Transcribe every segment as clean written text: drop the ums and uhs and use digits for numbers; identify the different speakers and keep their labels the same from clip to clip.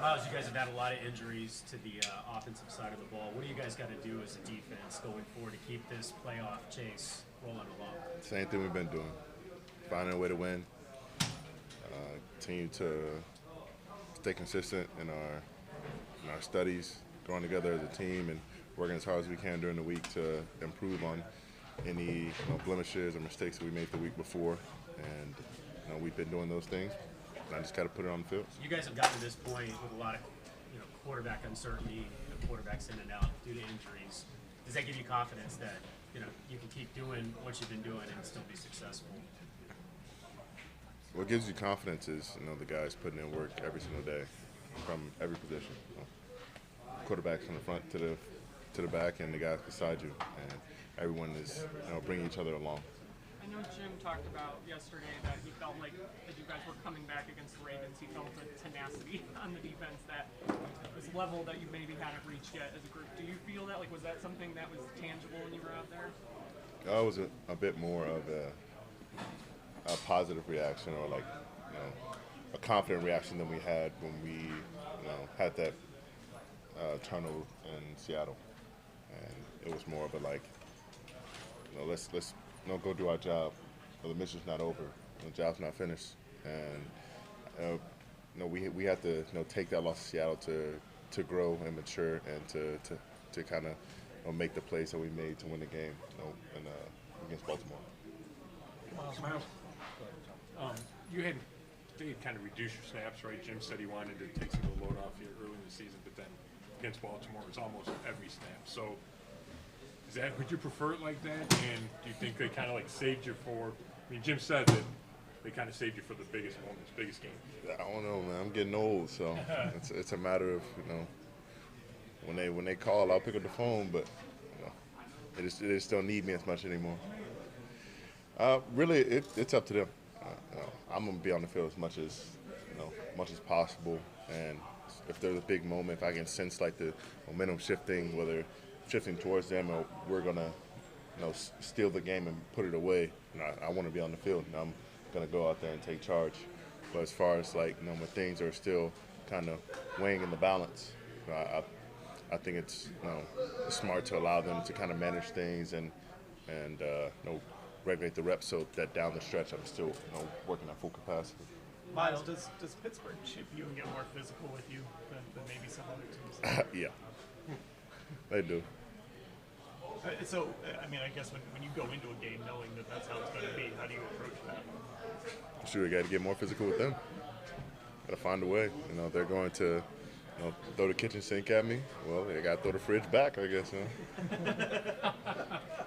Speaker 1: Myles, you guys have had a lot of injuries to the offensive side of the ball. What do you guys got to do as a defense going forward to keep this playoff chase rolling along?
Speaker 2: Same thing we've been doing. Finding a way to win. Continue to stay consistent in our studies, growing together as a team, and working as hard as we can during the week to improve on any blemishes or mistakes that we made the week before. And we've been doing those things. And I just got to put it on the field.
Speaker 1: You guys have gotten to this point with a lot of quarterback uncertainty, quarterbacks in and out due to injuries. Does that give you confidence that you can keep doing what you've been doing and still be successful?
Speaker 2: What gives you confidence is the guys putting in work every single day from every position. Quarterbacks from the front to the back, and the guys beside you, and everyone is bringing each other along.
Speaker 3: I know Jim talked about yesterday that he felt like as you guys were coming back against the Ravens, he felt a tenacity on the defense that was level that you maybe hadn't reached yet as a group. Do you feel that? Was that something that was tangible when you were out there?
Speaker 2: It was a bit more of a positive reaction, or a confident reaction than we had when we had that tunnel in Seattle, and it was more of a let's go do our job. The mission's not over. The job's not finished, and we have to take that loss to Seattle to grow and mature and to kind of make the plays that we made to win the game against Baltimore.
Speaker 4: Myles, they had kind of reduced your snaps, right? Jim said he wanted to take some of the load off you early in the season, but then against Baltimore it was almost every snap. So would you prefer it like that? And do you think they kind of saved you for? I mean, Jim said that they kind of saved you for the biggest moments, biggest games.
Speaker 2: I don't know, man. I'm getting old, so it's a matter of when they call, I'll pick up the phone, but they just don't need me as much anymore. Really, it's up to them. I'm gonna be on the field as much as possible, and if there's a big moment, if I can sense the momentum shifting, whether shifting towards them or we're gonna steal the game and put it away, I want to be on the field, and I'm gonna go out there and take charge. But as far as when things are still kind of weighing in the balance, I think it's smart to allow them to kind of manage things and regulate the reps so that down the stretch I'm still working at full capacity.
Speaker 5: Myles, does Pittsburgh chip you and get more physical with you than maybe some other teams?
Speaker 2: Yeah, they do.
Speaker 5: So, I guess when you go into a game knowing that that's how it's going to be, how do you approach that?
Speaker 2: Sure, we got to get more physical with them. Got to find a way. They're going to throw the kitchen sink at me. Well, they got to throw the fridge back, I guess.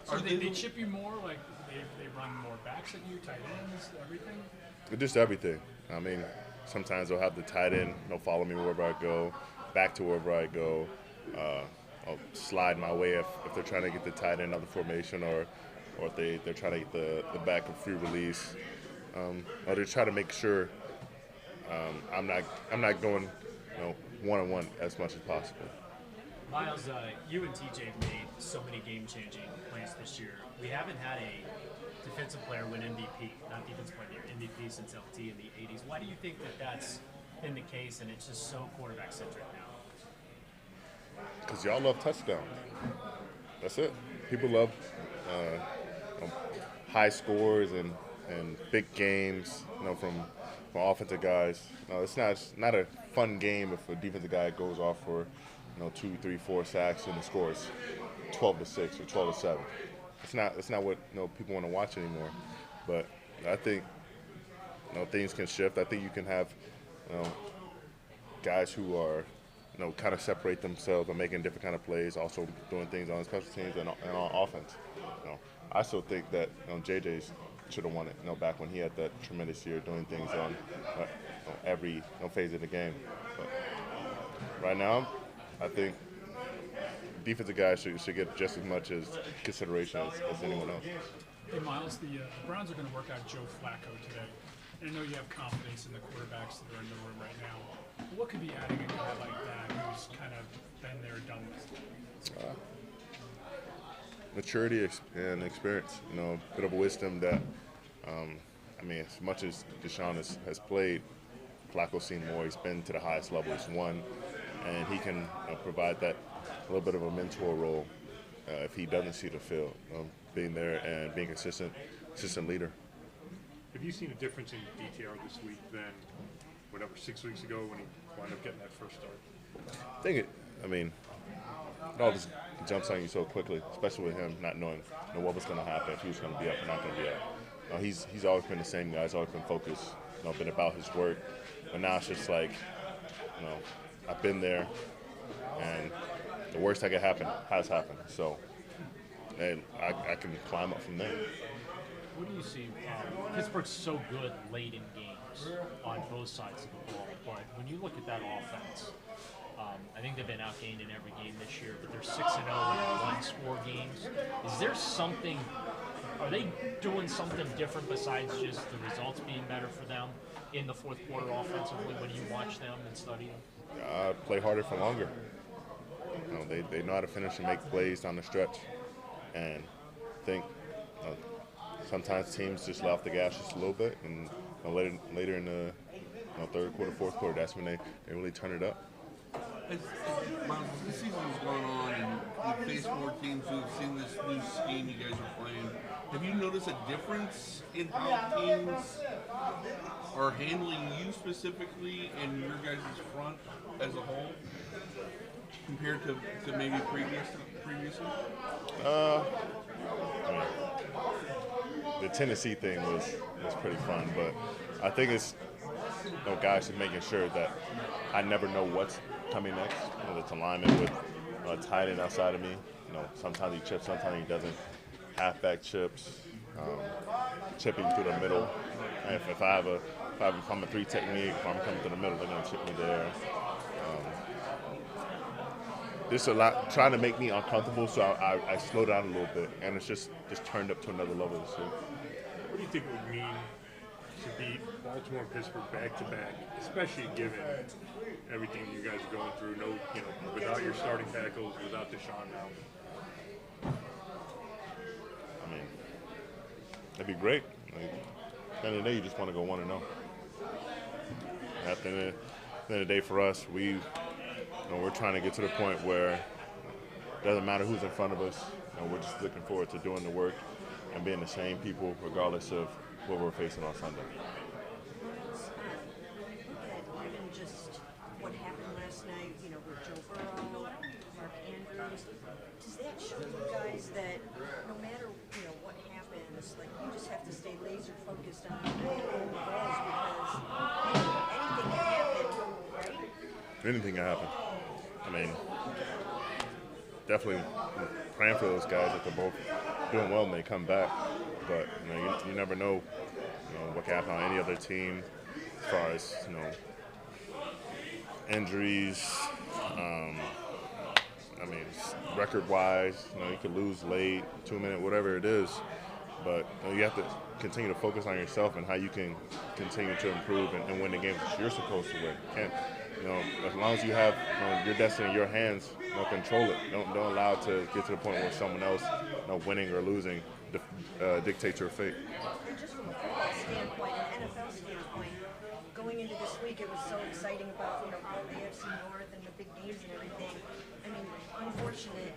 Speaker 6: So they chip you more? They run more backs at you, tight ends, everything?
Speaker 2: Just everything. Sometimes they'll have the tight end, follow me wherever I go, back to wherever I go. I'll slide my way if they're trying to get the tight end of the formation, or if they're trying to get the back of free release. Or they try to make sure I'm not going one-on-one as much as possible.
Speaker 1: Myles, you and TJ have made so many game-changing plays this year. We haven't had a defensive player win MVP, not defensive player, MVP since LT in the 80s. Why do you think that that's been the case and it's just so quarterback-centric now?
Speaker 2: Because y'all love touchdowns. That's it. People love high scores and big games, from offensive guys. It's not a fun game if a defensive guy goes off for 2, 3, 4 sacks and the score is 12-6 or 12-7. It's not what people want to watch anymore. But I think things can shift. I think you can have guys who are kind of separate themselves by making different kind of plays, also doing things on special teams and on offense. I still think that JJ's should have won it. Back when he had that tremendous year doing things on every phase of the game. But right now, I think defensive guys should get just as much as consideration as anyone else.
Speaker 6: Hey, Myles, the Browns are going to work out Joe Flacco today. And I know you have confidence in the quarterbacks that are in the room right now. What could be adding a guy like that who's kind of been there, done this?
Speaker 2: Maturity and experience, a bit of wisdom that, as much as Deshaun has played, Flacco's seen more. He's been to the highest level. He's won, and he can provide that a little bit of a mentor role if he doesn't see the field, being there and being consistent leader.
Speaker 4: Have you seen a difference in DTR this week than whatever 6 weeks ago when he wound up getting that first start?
Speaker 2: I think it all just jumps on you so quickly, especially with him not knowing what was going to happen, if he was going to be up or not going to be up. He's always been the same guy. He's always been focused, been about his work. But now it's just like, I've been there, and the worst that could happen has happened. So, and I can climb up from there.
Speaker 1: What do you see? Pittsburgh's so good late in games on both sides of the ball, but when you look at that offense, I think they've been outgained in every game this year, but they're 6-0 in one-score games. Is there something? Are they doing something different besides just the results being better for them in the fourth quarter offensively when you watch them and study them?
Speaker 2: Play harder for longer. They know how to finish and make plays down the stretch, and I think sometimes teams just let off the gas just a little bit, and later in the third quarter, fourth quarter, that's when they really turn it up.
Speaker 7: Myles, this season's gone on, and you've faced more teams who've seen this new scheme you guys are playing. Have you noticed a difference in how teams are handling you specifically and your guys' front as a whole compared to maybe previously? The Tennessee thing was pretty fun, but I think it's guys just making sure that I never know what's coming next. It's alignment with a tight end outside of me. Sometimes he chips, sometimes he doesn't. Halfback chips, chipping through the middle. If I'm a 3 technique, if I'm coming through the middle, they're going to chip me there. There's a lot trying to make me uncomfortable, so I slow down a little bit, and it's just turned up to another level this year.
Speaker 4: What do you think it would mean to beat Baltimore and Pittsburgh back-to-back, especially given everything you guys are going through? Without your starting tackles, without Deshaun now.
Speaker 2: I mean, that'd be great. At the end of the day, you just want to go 1-0. At the end of the day, for us, we're trying to get to the point where it doesn't matter who's in front of us. We're just looking forward to doing the work and being the same people, regardless of what we're facing on Sunday.
Speaker 8: Even just what happened last night, with Joe Burrow, Mark Andrews, does that show you guys that no matter what happens, like you just have to stay laser focused on your own goals because anything can happen, right?
Speaker 2: Anything can happen. I mean, definitely praying for those guys that they're both doing well when they come back. But you never know, what can happen on any other team as far as injuries. Record-wise, you could lose late, 2-minute, whatever it is. But you have to continue to focus on yourself and how you can continue to improve and win the games that you're supposed to win. As long as you have your destiny in your hands, control it. Don't allow it to get to the point where someone else, winning or losing, dictates your fate.
Speaker 8: And just from a football standpoint, an NFL standpoint, going into this week, it was so exciting about the AFC North and the big games and everything. I mean, unfortunate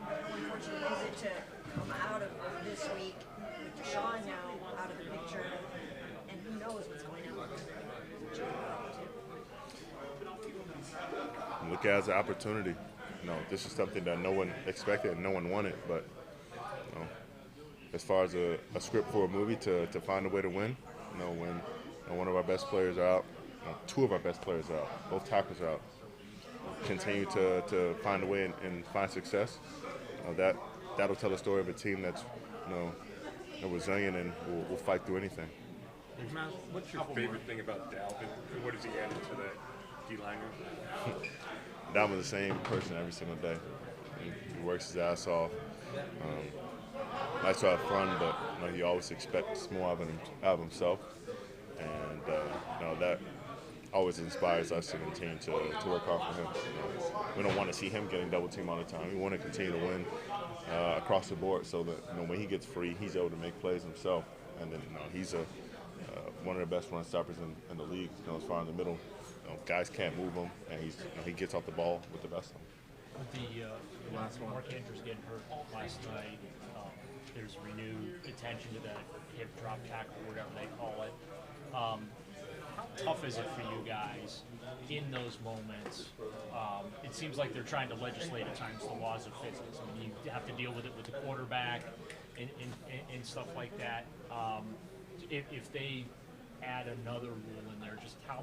Speaker 8: is it to come out of this week with Deshaun now out of the picture, and who knows what's going on with Joe Burrow too.
Speaker 2: Look at it as an opportunity. This is something that no one expected and no one wanted. But as far as a script for a movie to find a way to win, when one of our best players are out, 2 of our best players are out, both tackles are out, continue to find a way and find success. That'll tell a story of a team that's resilient and will fight through anything.
Speaker 4: Myles, what's your favorite thing about Dalvin, and what has he added to that D-line room?
Speaker 2: Dalvin's the same person every single day. He works his ass off. Likes to have fun, but he always expects more out of himself, and that always inspires us to continue to work hard for him. We don't want to see him getting double teamed all the time. We want to continue to win across the board, so that when he gets free, he's able to make plays himself. And then he's one of the best run stoppers in the league, as far in the middle guys can't move him, and he gets off the ball with the best of them.
Speaker 1: The last one, Mark Andrews getting hurt last night. There's renewed attention to that hip drop tackle, whatever they call it. How tough is it for you guys in those moments? It seems like they're trying to legislate at times the laws of physics. I mean, you have to deal with it with the quarterback and stuff like that. If they add another rule in there, just how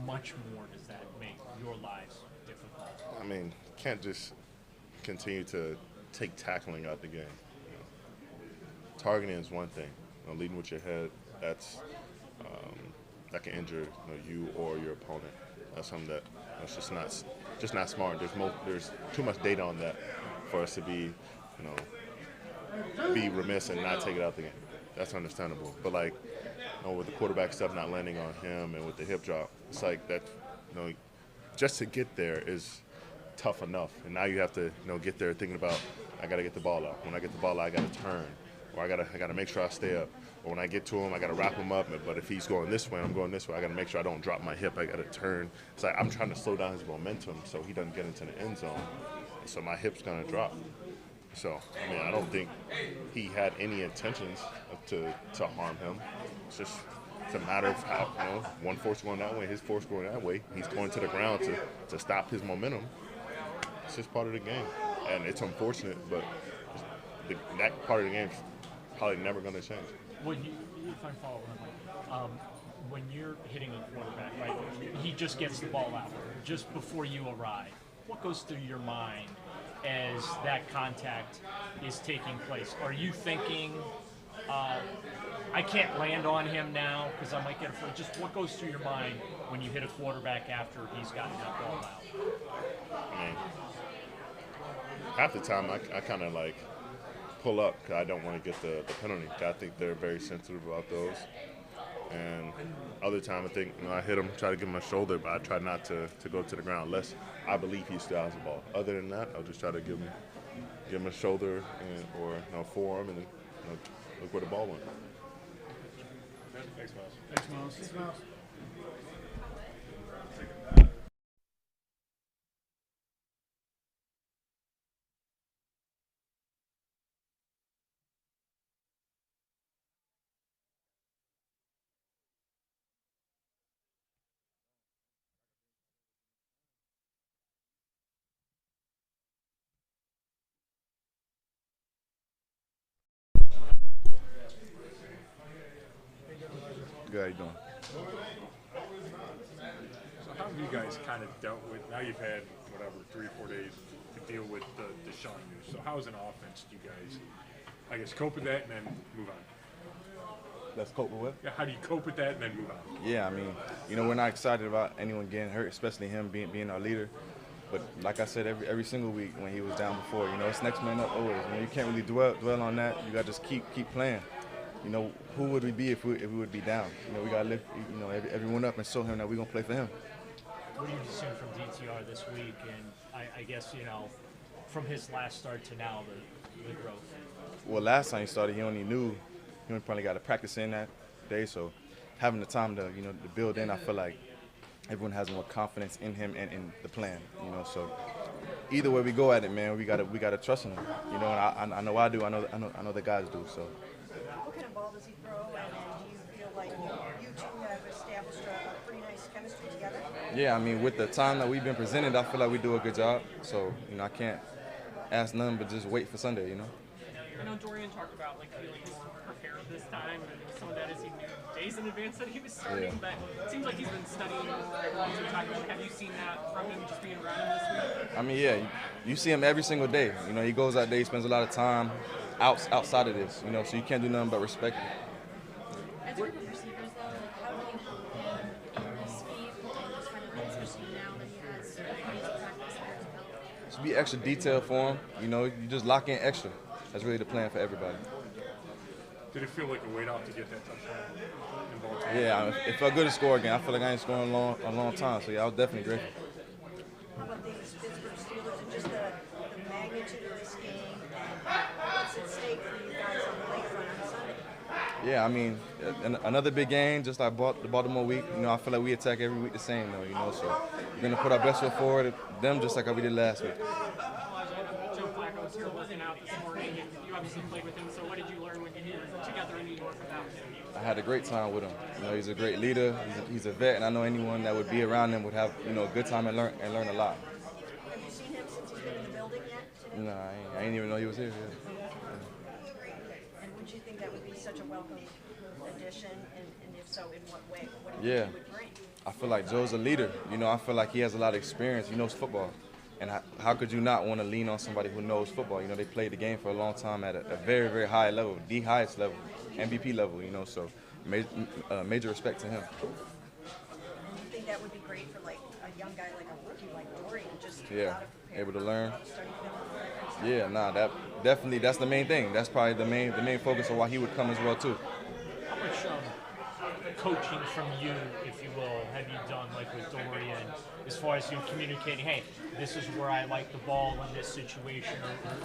Speaker 1: much more does that make your lives difficult?
Speaker 2: I mean, can't just continue to take tackling out the game. Targeting is one thing. Leading with your head, that can injure you or your opponent. That's something that's just not smart. There's too much data on that for us to be remiss and not take it out the game. That's understandable. But with the quarterback stuff not landing on him and with the hip drop, it's like that. Just to get there is tough enough, and now you have to get there thinking about I got to get the ball out. When I get the ball out, I got to turn, or I got to make sure I stay up. Or when I get to him, I got to wrap him up. But if he's going this way, I'm going this way. I got to make sure I don't drop my hip. I got to turn. It's like I'm trying to slow down his momentum so he doesn't get into the end zone. So my hip's gonna drop. So I don't think he had any intentions to harm him. It's a matter of how one force going that way, his force going that way. He's going to the ground to stop his momentum. It's just part of the game, and it's unfortunate, but that part of the game is probably never going to change.
Speaker 1: If I follow when you're hitting a quarterback, right? He just gets the ball out just before you arrive. What goes through your mind as that contact is taking place? Are you thinking, I can't land on him now because I might get a foot? Just what goes through your mind when you hit a quarterback after he's gotten that ball out?
Speaker 2: I mean, half the time I kind of pull up because I don't want to get the penalty. I think they're very sensitive about those. And other time I think I hit him, try to give him a shoulder, but I try not to go to the ground unless I believe he still has the ball. Other than that, I'll just try to give him a shoulder or forearm, and then look where the ball went.
Speaker 4: Thanks, Myles.
Speaker 6: Thanks, Myles.
Speaker 9: Good, how you doing?
Speaker 4: So how have you guys kind of dealt with, now you've had, 3 or 4 days to deal with the Deshaun news. So how as an offense do you guys, I guess, cope with that and then move on?
Speaker 9: Let's cope with what?
Speaker 4: Yeah, how do you cope with that and then move on?
Speaker 9: Yeah, I mean, we're not excited about anyone getting hurt, especially him being our leader. But like I said, every single week when he was down before, it's next man up always. You can't really dwell on that. You got to just keep playing. Who would we be if we would be down? We got to lift, everyone up and show him that we're going to play for him.
Speaker 1: What do you assume from DTR this week? And I guess, from his last start to now, the growth?
Speaker 9: Well, last time he started, he only probably got to practice in that day. So having the time to, to build in, I feel like everyone has more confidence in him and in the plan, So either way we go at it, man, we gotta trust in him. And I know I do. I know the guys do. So.
Speaker 8: What kind of ball does he throw, and do you feel like you two have established a pretty nice chemistry together?
Speaker 9: Yeah, I mean, with the time that we've been presented, I feel like we do a good job. So, I can't ask none but just wait for Sunday,
Speaker 3: I know Dorian talked about feeling more prepared this time, and some of that is he knew days in advance that he was starting,
Speaker 9: Yeah.
Speaker 3: but it seems like he's been studying more to talk about. Have you seen that from him just being around him this week?
Speaker 9: I mean, yeah, you see him every single day. He goes out there, he spends a lot of time outside of this, so you can't do nothing but respect him.
Speaker 10: As a group of receivers, though, how do you help him speed and just kind of especially now that he has plenty of practice under his belt?
Speaker 9: Just be extra detailed for him. You just lock in extra. That's really the plan for everybody.
Speaker 4: Did it feel like a weight off to get that touchdown in Baltimore?
Speaker 9: Yeah, it felt good to score again. I feel like I ain't scoring a long time, so yeah, I was definitely grateful.
Speaker 8: How about these Pittsburgh Steelers and just the magnitude of this game, and what's at stake for you guys on the lakefront on Sunday?
Speaker 9: Yeah, I mean, another big game, just like the Baltimore week. You know, I feel like we attack every week the same, though. You know, so we're gonna put our best foot forward. Them just like how we did last week.
Speaker 3: Joe Flacco was here working out this morning, and you obviously played with him. So what did you learn when you were together in New York about him?
Speaker 9: I had a great time with him. You know, he's a great leader. He's a vet, and I know anyone that would be around him would have a good time and learn a lot.
Speaker 8: Have you seen him since he's been in the building yet today?
Speaker 9: No, I didn't even know he was here. Yeah.
Speaker 8: And would you think that would be such a welcome addition? And if so, in what way? What do you
Speaker 9: Yeah.
Speaker 8: think he would bring?
Speaker 9: I feel like Joe's a leader. You know, I feel like he has a lot of experience. He knows football. And how could you not want to lean on somebody who knows football? You know, they played the game for a long time at a very, very high level, the highest level, MVP level, you know, so major respect to him.
Speaker 8: And you think that would be great for like a young guy, like a rookie like Dorian, just
Speaker 9: Yeah,
Speaker 8: how to prepare
Speaker 9: able to learn.
Speaker 8: starting film?
Speaker 9: Yeah, that definitely, that's the main thing. That's probably the main focus of why he would come as well, too.
Speaker 11: How much coaching from you, if you will, have you done, like with Dorian, as far as you communicating, hey, this is where I like the ball in this situation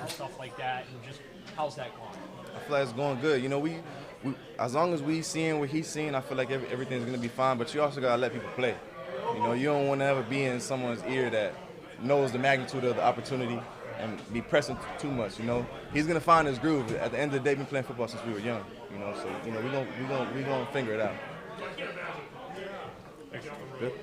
Speaker 11: or stuff like that, and just how's that going?
Speaker 9: I feel like it's going good. You know, we as long as we seeing what he's seeing, I feel like everything's going to be fine, but you also got to let people play. You know, you don't want to ever be in someone's ear that knows the magnitude of the opportunity and be pressing too much, you know. He's going to find his groove. At the end of the day, we've been playing football since we were young, you know, so, you know, we're going to figure it out.
Speaker 4: Thanks.
Speaker 9: Good.